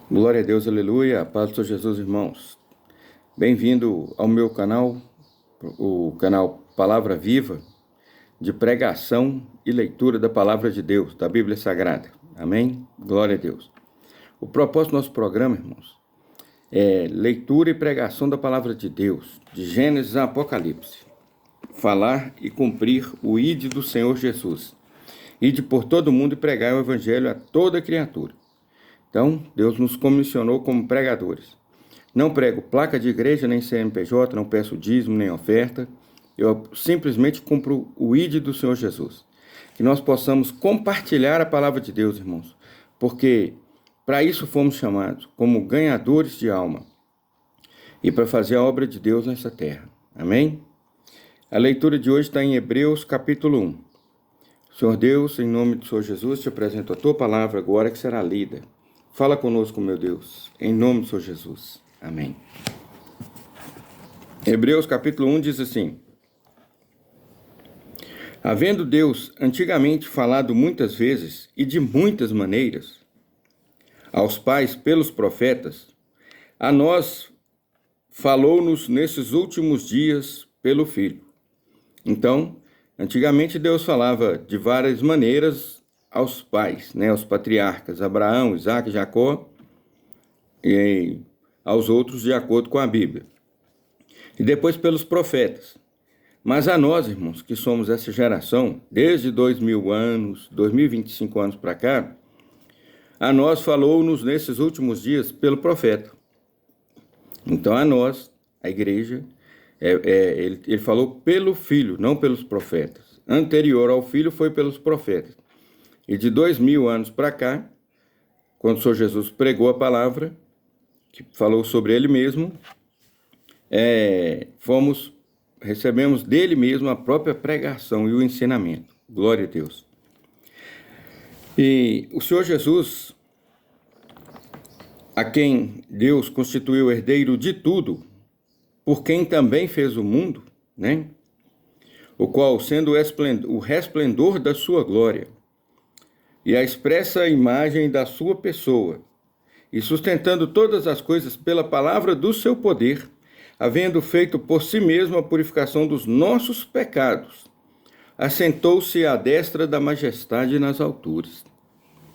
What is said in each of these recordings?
Glória a Deus, aleluia, a paz do Senhor Jesus, irmãos. Bem-vindo ao meu canal, o canal Palavra Viva, de pregação e leitura da Palavra de Deus, da Bíblia Sagrada. Amém? Glória a Deus. O propósito do nosso programa, irmãos, é leitura e pregação da Palavra de Deus, de Gênesis a Apocalipse. Falar e cumprir o ide do Senhor Jesus. Ide por todo mundo e pregar o Evangelho a toda criatura. Então, Deus nos comissionou como pregadores. Não prego placa de igreja, nem CNPJ, não peço dízimo, nem oferta. Eu simplesmente cumpro o ide do Senhor Jesus. Que nós possamos compartilhar a palavra de Deus, irmãos. Porque para isso fomos chamados, como ganhadores de alma. E para fazer a obra de Deus nessa terra. Amém? A leitura de hoje está em Hebreus capítulo 1. Senhor Deus, em nome do Senhor Jesus, te apresento a tua palavra agora que será lida. Fala conosco, meu Deus, em nome do Senhor Jesus. Amém. Hebreus capítulo 1 diz assim: Havendo Deus antigamente falado muitas vezes e de muitas maneiras aos pais pelos profetas, a nós falou-nos nesses últimos dias pelo Filho. Então, antigamente Deus falava de várias maneiras aos pais, aos patriarcas, Abraão, Isaac, Jacó, e aos outros de acordo com a Bíblia. E depois pelos profetas. Mas a nós, irmãos, que somos essa geração, desde 2000 anos, 2025 anos para cá, a nós falou-nos nesses últimos dias pelo profeta. Então a nós, a igreja, ele falou pelo Filho, não pelos profetas. Anterior ao Filho foi pelos profetas. E de 2000 anos para cá, quando o Senhor Jesus pregou a palavra, que falou sobre ele mesmo, recebemos dele mesmo a própria pregação e o ensinamento. Glória a Deus. E o Senhor Jesus, a quem Deus constituiu herdeiro de tudo, por quem também fez o mundo, o qual, sendo o resplendor da sua glória, e a expressa imagem da sua pessoa, e sustentando todas as coisas pela palavra do seu poder, havendo feito por si mesmo a purificação dos nossos pecados, assentou-se à destra da majestade nas alturas.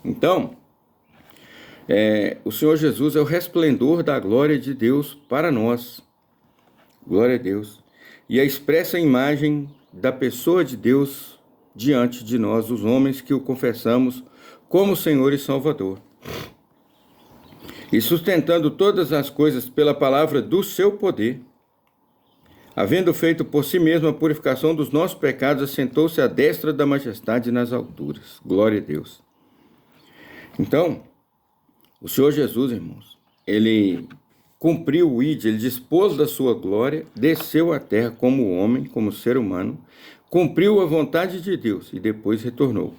Então, o Senhor Jesus é o resplendor da glória de Deus para nós. Glória a Deus. E a expressa imagem da pessoa de Deus diante de nós, os homens que o confessamos como Senhor e Salvador. E sustentando todas as coisas pela palavra do seu poder, havendo feito por si mesmo a purificação dos nossos pecados, assentou-se à destra da majestade nas alturas. Glória a Deus. Então, o Senhor Jesus, irmãos, ele cumpriu o ide, ele dispôs da sua glória, desceu à terra como homem, como ser humano, cumpriu a vontade de Deus e depois retornou.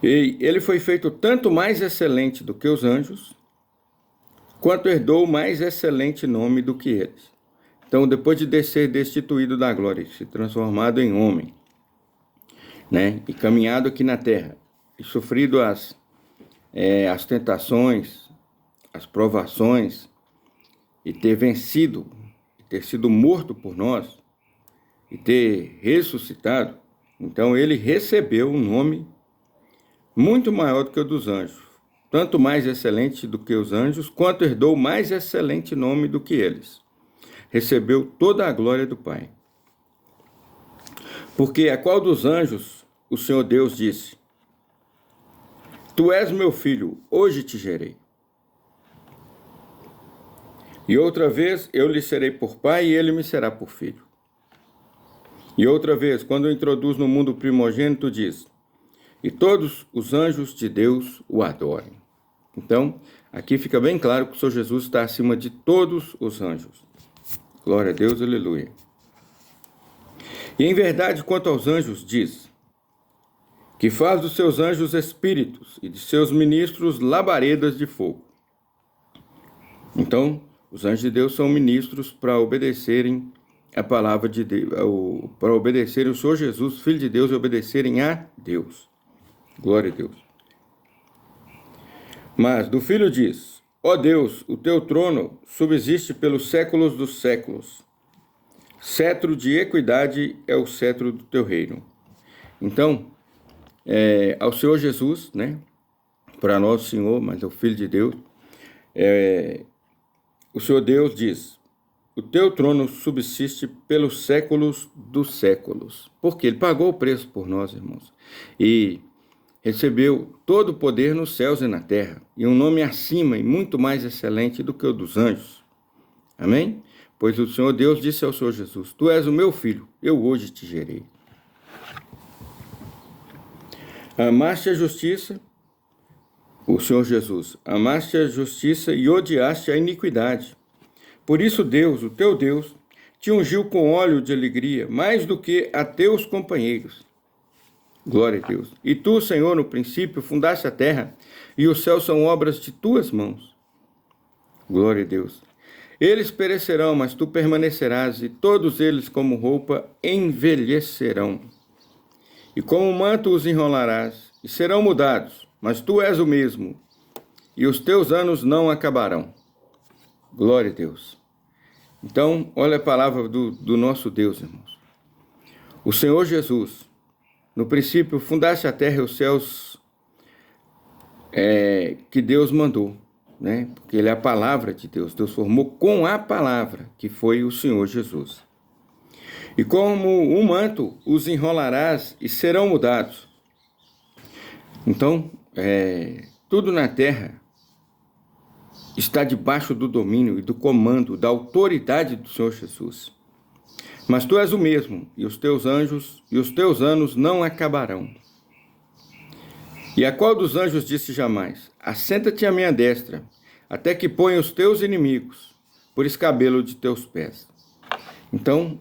E ele foi feito tanto mais excelente do que os anjos, quanto herdou mais excelente nome do que eles. Então, depois de ser destituído da glória, se transformado em homem, e caminhado aqui na terra, e sofrido as tentações, as provações, e ter vencido, e ter sido morto por nós, e ter ressuscitado, então ele recebeu um nome muito maior do que o dos anjos, tanto mais excelente do que os anjos, quanto herdou mais excelente nome do que eles. Recebeu toda a glória do Pai. Porque a qual dos anjos o Senhor Deus disse: Tu és meu filho, hoje te gerei. E outra vez eu lhe serei por pai e ele me será por filho. E outra vez, quando o introduz no mundo primogênito, diz: E todos os anjos de Deus o adorem. Então, aqui fica bem claro que o Senhor Jesus está acima de todos os anjos. Glória a Deus, aleluia. E em verdade, quanto aos anjos, diz: Que faz dos seus anjos espíritos e de seus ministros labaredas de fogo. Então, os anjos de Deus são ministros para obedecerem a palavra de Deus, para obedecerem o Senhor Jesus, Filho de Deus, e obedecerem a Deus. Glória a Deus. Mas do Filho diz: ó Deus, o teu trono subsiste pelos séculos dos séculos. Cetro de equidade é o cetro do teu reino. Então, ao Senhor Jesus, né? Para nosso Senhor, mas é o Filho de Deus, o Senhor Deus diz: o teu trono subsiste pelos séculos dos séculos. Porque Ele pagou o preço por nós, irmãos. E recebeu todo o poder nos céus e na terra, e um nome acima e muito mais excelente do que o dos anjos. Amém? Pois o Senhor Deus disse ao Senhor Jesus: tu és o meu filho, eu hoje te gerei. Amaste a justiça, o Senhor Jesus, amaste a justiça e odiaste a iniquidade. Por isso Deus, o teu Deus, te ungiu com óleo de alegria, mais do que a teus companheiros. Glória a Deus. E tu, Senhor, no princípio fundaste a terra, e os céus são obras de tuas mãos. Glória a Deus. Eles perecerão, mas tu permanecerás, e todos eles, como roupa, envelhecerão. E como manto os enrolarás, e serão mudados, mas tu és o mesmo, e os teus anos não acabarão. Glória a Deus. Então, olha a palavra do nosso Deus, irmãos. O Senhor Jesus, no princípio, fundaste a terra e os céus que Deus mandou, né? Porque Ele é a palavra de Deus. Deus formou com a palavra, que foi o Senhor Jesus. E como um manto, os enrolarás e serão mudados. Então, tudo na terra está debaixo do domínio e do comando, da autoridade do Senhor Jesus. Mas tu és o mesmo, e os teus anjos e os teus anos não acabarão. E a qual dos anjos disse jamais: assenta-te à minha destra, até que ponha os teus inimigos por escabelo de teus pés. Então,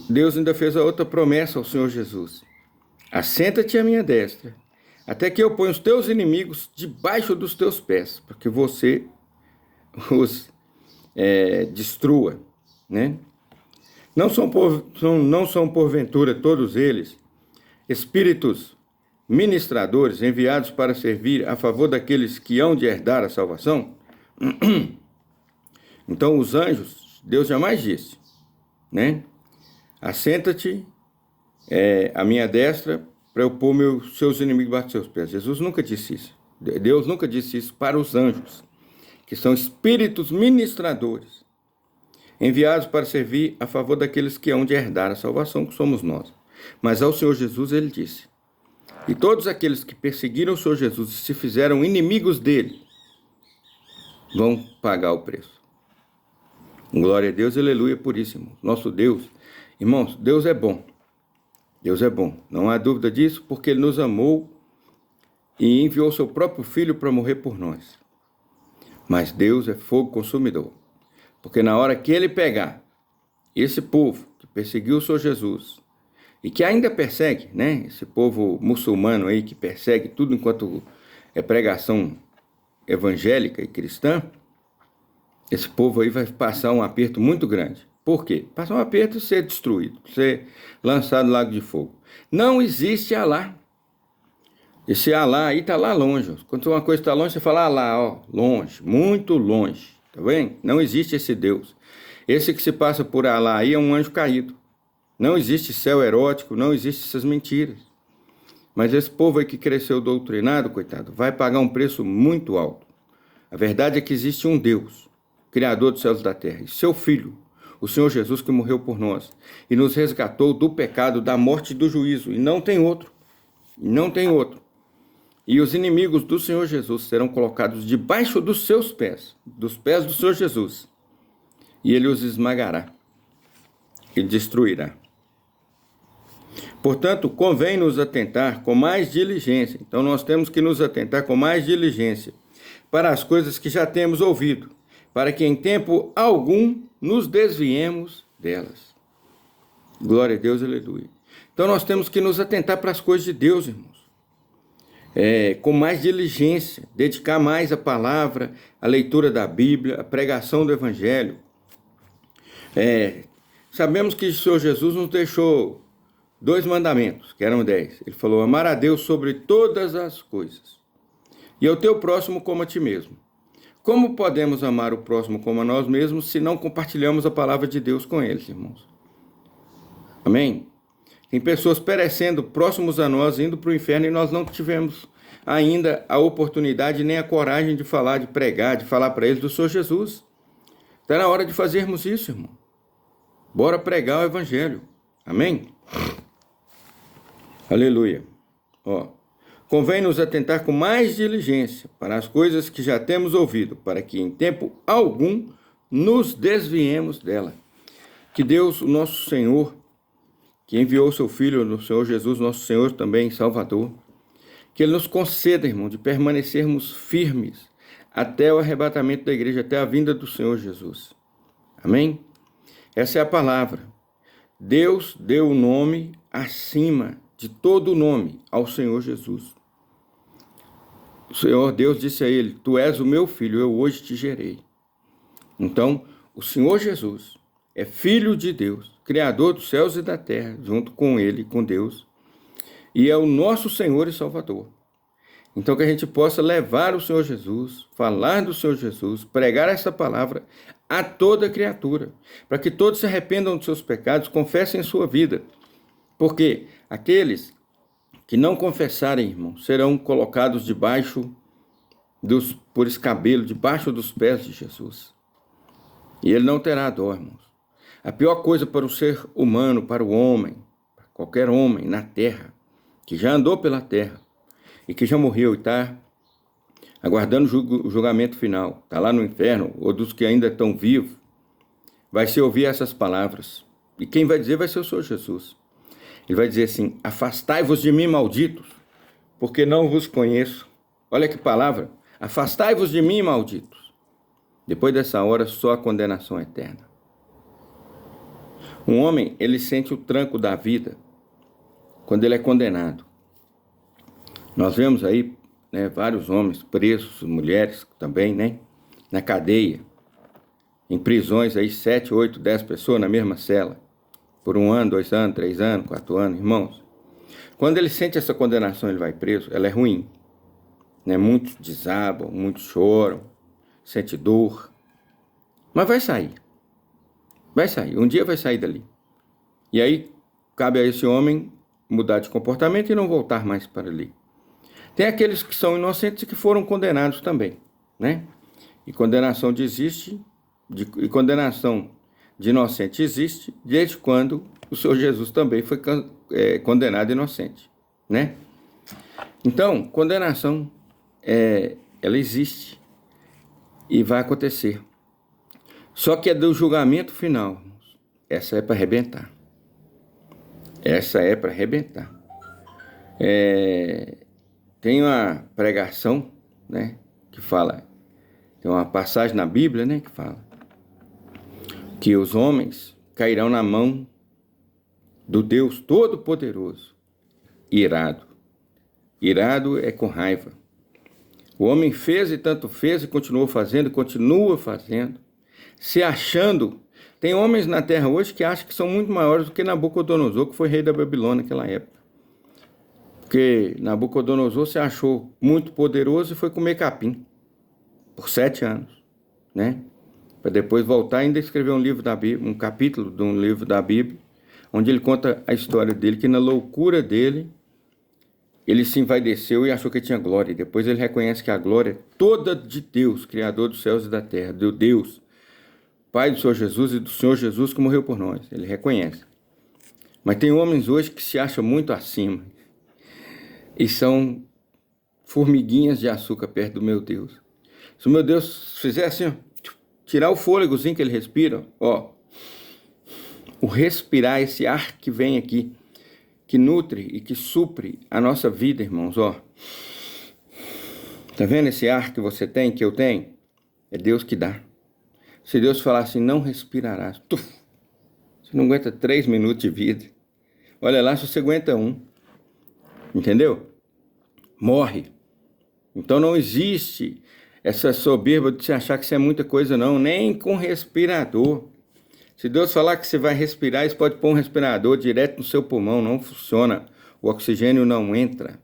Deus ainda fez a outra promessa ao Senhor Jesus: assenta-te à minha destra, até que eu ponha os teus inimigos debaixo dos teus pés, para que você os destrua, né? Não são porventura todos eles espíritos ministradores enviados para servir a favor daqueles que hão de herdar a salvação? Então os anjos, Deus jamais disse, né? Assenta-te à minha destra para eu pôr seus inimigos debaixo dos seus pés. Jesus nunca disse isso. Deus nunca disse isso para os anjos, que são espíritos ministradores, enviados para servir a favor daqueles que hão de herdar a salvação, que somos nós. Mas ao Senhor Jesus ele disse: e todos aqueles que perseguiram o Senhor Jesus e se fizeram inimigos dele, vão pagar o preço. Glória a Deus, aleluia por isso, irmãos. Nosso Deus, irmãos, Deus é bom. Deus é bom, não há dúvida disso, porque Ele nos amou e enviou seu próprio Filho para morrer por nós. Mas Deus é fogo consumidor. Porque na hora que Ele pegar esse povo que perseguiu o Senhor Jesus, e que ainda persegue, né? Esse povo muçulmano aí que persegue tudo enquanto é pregação evangélica e cristã, esse povo aí vai passar um aperto muito grande. Por quê? Passar um aperto e ser destruído, ser lançado no lago de fogo. Não existe Alá. Esse Alá aí está lá longe. Quando uma coisa está longe, você fala Alá, ó, longe, muito longe. Tá vendo? Não existe esse Deus. Esse que se passa por Alá aí é um anjo caído. Não existe céu erótico, não existe essas mentiras. Mas esse povo aí que cresceu doutrinado, coitado, vai pagar um preço muito alto. A verdade é que existe um Deus, Criador dos céus e da terra, e seu Filho, o Senhor Jesus, que morreu por nós e nos resgatou do pecado, da morte e do juízo. E não tem outro. Não tem outro. E os inimigos do Senhor Jesus serão colocados debaixo dos seus pés, dos pés do Senhor Jesus. E Ele os esmagará e destruirá. Portanto, convém nos atentar com mais diligência. Então, nós temos que nos atentar com mais diligência para as coisas que já temos ouvido, para que em tempo algum nos desviemos delas. Glória a Deus, aleluia. Então, nós temos que nos atentar para as coisas de Deus, irmãos. Com mais diligência, dedicar mais a palavra, a leitura da Bíblia, a pregação do Evangelho. Sabemos que o Senhor Jesus nos deixou 2 mandamentos, que eram 10. Ele falou: amar a Deus sobre todas as coisas. e ao teu próximo como a ti mesmo. Como podemos amar o próximo como a nós mesmos se não compartilhamos a palavra de Deus com eles, irmãos? Amém? Tem pessoas perecendo próximos a nós, indo para o inferno, e nós não tivemos ainda a oportunidade nem a coragem de falar, de pregar, de falar para eles do Senhor Jesus. Está na hora de fazermos isso, irmão. Bora pregar o evangelho. Amém? Aleluia. Convém nos atentar com mais diligência para as coisas que já temos ouvido, para que em tempo algum nos desviemos dela. Que Deus, o nosso Senhor, que enviou seu Filho, no Senhor Jesus, nosso Senhor também, Salvador, que Ele nos conceda, irmão, de permanecermos firmes até o arrebatamento da igreja, até a vinda do Senhor Jesus. Amém? Essa é a palavra. Deus deu o nome acima de todo nome ao Senhor Jesus. O Senhor Deus disse a ele: tu és o meu filho, eu hoje te gerei. Então, o Senhor Jesus é filho de Deus, criador dos céus e da terra, junto com ele, com Deus, e é o nosso Senhor e Salvador. Então, que a gente possa levar o Senhor Jesus, falar do Senhor Jesus, pregar essa palavra a toda criatura, para que todos se arrependam dos seus pecados, confessem sua vida. Porque aqueles que não confessarem, irmão, serão colocados por escabelo, debaixo dos pés de Jesus. E ele não terá dó, irmãos. A pior coisa para o ser humano, para o homem, para qualquer homem na terra, que já andou pela terra e que já morreu e está aguardando o julgamento final, está lá no inferno, ou dos que ainda estão vivos, vai se ouvir essas palavras. E quem vai dizer vai ser o Senhor Jesus. Ele vai dizer assim: afastai-vos de mim, malditos, porque não vos conheço. Olha que palavra. Afastai-vos de mim, malditos. Depois dessa hora, só a condenação eterna. Um homem, ele sente o tranco da vida quando ele é condenado. Nós vemos aí, né, vários homens presos, mulheres também, né, na cadeia, em prisões aí, 7, 8, 10 pessoas na mesma cela, por 1 ano, 2 anos, 3 anos, 4 anos, irmãos. Quando ele sente essa condenação, ele vai preso, ela é ruim, né? Muitos desabam, muitos choram, sente dor, mas vai sair, um dia vai sair dali. E aí, cabe a esse homem mudar de comportamento e não voltar mais para ali. Tem aqueles que são inocentes e que foram condenados também, né? E condenação e condenação de inocente existe desde quando o Senhor Jesus também foi condenado inocente, né? Então, condenação, ela existe e vai acontecer. Só que é do julgamento final. Essa é para arrebentar. Essa é para arrebentar. Tem uma pregação, né, que fala, tem uma passagem na Bíblia, né, que fala que os homens cairão na mão do Deus Todo-Poderoso, irado. Irado é com raiva. O homem fez e tanto fez e continuou fazendo, continua fazendo, se achando. Tem homens na terra hoje que acham que são muito maiores do que Nabucodonosor, que foi rei da Babilônia naquela época. Porque Nabucodonosor se achou muito poderoso e foi comer capim por 7 anos, né? Para depois voltar e ainda escrever um livro da Bíblia, um capítulo de um livro da Bíblia, onde ele conta a história dele, que na loucura dele, ele se envaideceu e achou que tinha glória. E depois ele reconhece que a glória é toda de Deus, Criador dos céus e da terra, do Deus, Pai do Senhor Jesus e do Senhor Jesus que morreu por nós. Ele reconhece. Mas tem homens hoje que se acham muito acima e são formiguinhas de açúcar perto do meu Deus. Se o meu Deus fizer assim, ó, tirar o fôlegozinho que ele respira, ó, o respirar, esse ar que vem aqui, que nutre e que supre a nossa vida, irmãos, ó. Tá vendo esse ar que você tem, que eu tenho? É Deus que dá. Se Deus falar assim, não respirarás, você não aguenta 3 minutos de vida. Olha lá se você aguenta 1. Entendeu? Morre. Então não existe essa soberba de se achar que isso é muita coisa, não. Nem com respirador. Se Deus falar que você vai respirar, você pode pôr um respirador direto no seu pulmão. Não funciona. O oxigênio não entra.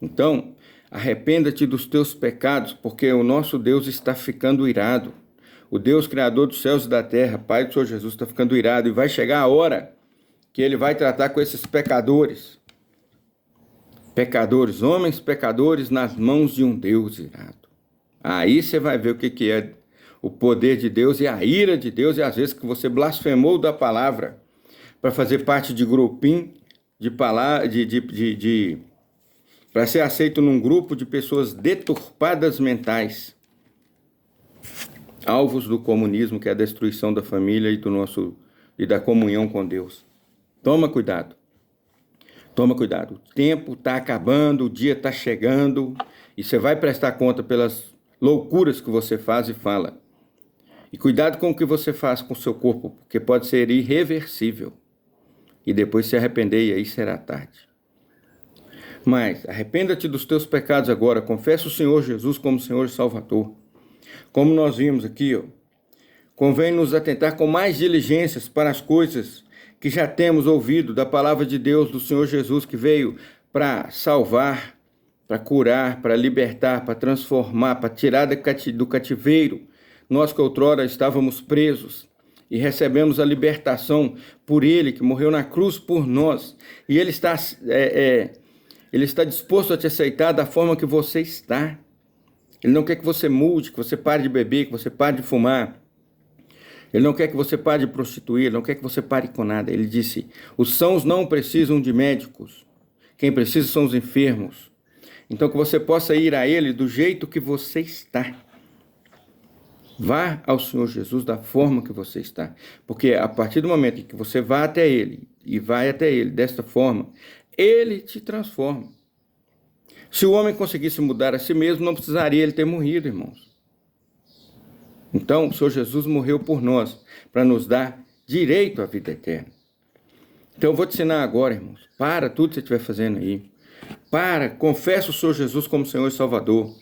Então, Arrependa-te dos teus pecados, porque o nosso Deus está ficando irado. O Deus Criador dos céus e da terra, Pai do Senhor Jesus, está ficando irado. E vai chegar a hora que Ele vai tratar com esses pecadores. Pecadores, homens pecadores nas mãos de um Deus irado. Aí você vai ver o que é o poder de Deus e a ira de Deus. E às vezes que você blasfemou da palavra para fazer parte de grupinho de palavra, para ser aceito num grupo de pessoas deturpadas mentais, alvos do comunismo, que é a destruição da família e da comunhão com Deus. Toma cuidado. Toma cuidado. O tempo está acabando, o dia está chegando, e você vai prestar conta pelas loucuras que você faz e fala. E cuidado com o que você faz com o seu corpo, porque pode ser irreversível. E depois se arrepender, e aí será tarde. Mas arrependa-te dos teus pecados agora, confessa o Senhor Jesus como Senhor e Salvador. Como nós vimos aqui, convém nos atentar com mais diligências para as coisas que já temos ouvido da palavra de Deus, do Senhor Jesus, que veio para salvar, para curar, para libertar, para transformar, para tirar do cativeiro. Nós que outrora estávamos presos e recebemos a libertação por Ele, que morreu na cruz por nós. E Ele está disposto a te aceitar da forma que você está. Ele não quer que você mude, que você pare de beber, que você pare de fumar. Ele não quer que você pare de prostituir, ele não quer que você pare com nada. Ele disse, os sãos não precisam de médicos. Quem precisa são os enfermos. Então que você possa ir a Ele do jeito que você está. Vá ao Senhor Jesus da forma que você está. Porque a partir do momento em que você vá até Ele, e vai até Ele desta forma, Ele te transforma. Se o homem conseguisse mudar a si mesmo, não precisaria ele ter morrido, irmãos. Então, o Senhor Jesus morreu por nós, para nos dar direito à vida eterna. Então, eu vou te ensinar agora, irmãos. Para tudo que você estiver fazendo aí. Confessa o Senhor Jesus como Senhor e Salvador.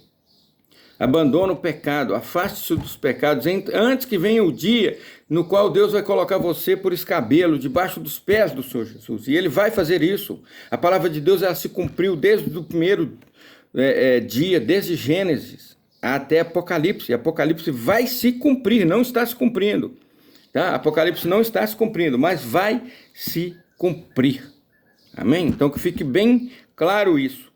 Abandona o pecado, afaste-se dos pecados, antes que venha o dia no qual Deus vai colocar você por escabelo, debaixo dos pés do Senhor Jesus. E Ele vai fazer isso. A palavra de Deus, ela se cumpriu desde o primeiro dia, desde Gênesis até Apocalipse. E Apocalipse vai se cumprir, não está se cumprindo. Tá? Apocalipse não está se cumprindo, mas vai se cumprir. Amém? Então que fique bem claro isso.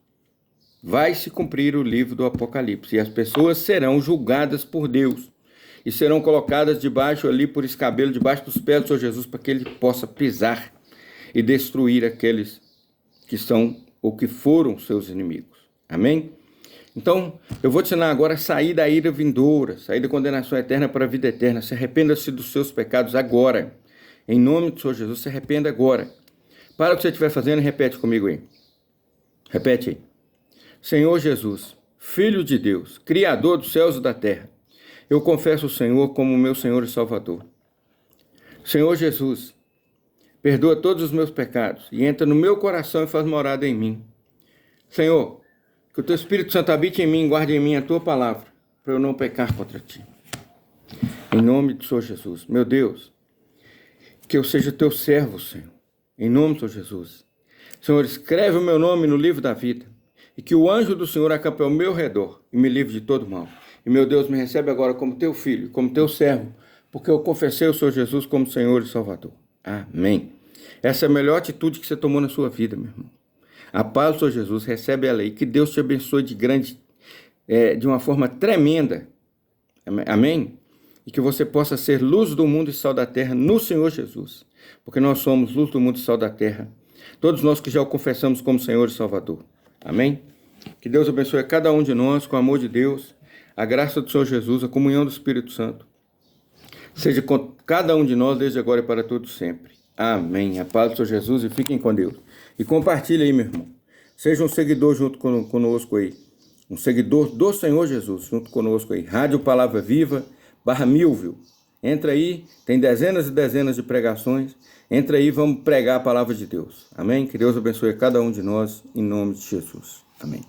Vai se cumprir o livro do Apocalipse, e as pessoas serão julgadas por Deus, e serão colocadas debaixo ali por escabelo, debaixo dos pés do Senhor Jesus, para que Ele possa pisar e destruir aqueles que são ou que foram seus inimigos. Amém? Então, eu vou te ensinar agora a sair da ira vindoura, sair da condenação eterna para a vida eterna. Se arrependa-se dos seus pecados agora. Em nome do Senhor Jesus, se arrependa agora. Para o que você estiver fazendo e repete comigo aí. Repete aí. Senhor Jesus, Filho de Deus, Criador dos céus e da terra, eu confesso o Senhor como meu Senhor e Salvador. Senhor Jesus, perdoa todos os meus pecados e entra no meu coração e faz morada em mim. Senhor, que o Teu Espírito Santo habite em mim, guarde em mim a Tua palavra, para eu não pecar contra Ti. Em nome do Senhor Jesus, meu Deus, que eu seja Teu servo, Senhor. Em nome do Senhor Jesus. Senhor, escreve o meu nome no livro da vida. E que o anjo do Senhor acampe ao meu redor e me livre de todo mal. E meu Deus, me recebe agora como Teu filho, como Teu servo, porque eu confessei o Senhor Jesus como Senhor e Salvador. Amém. Essa é a melhor atitude que você tomou na sua vida, meu irmão. A paz do Senhor Jesus, recebe ela aí. Que Deus te abençoe de uma forma tremenda. Amém? E que você possa ser luz do mundo e sal da terra no Senhor Jesus. Porque nós somos luz do mundo e sal da terra. Todos nós que já o confessamos como Senhor e Salvador. Amém? Que Deus abençoe a cada um de nós com o amor de Deus, a graça do Senhor Jesus, a comunhão do Espírito Santo. Seja com cada um de nós desde agora e para todos sempre. Amém. A paz do Senhor Jesus e fiquem com Deus. E compartilhe aí, meu irmão. Seja um seguidor junto conosco aí. Um seguidor do Senhor Jesus junto conosco aí. Rádio Palavra Viva, /Milvio. Entra aí, tem dezenas e dezenas de pregações. Entra aí, vamos pregar a palavra de Deus. Amém? Que Deus abençoe a cada um de nós, em nome de Jesus. Amém.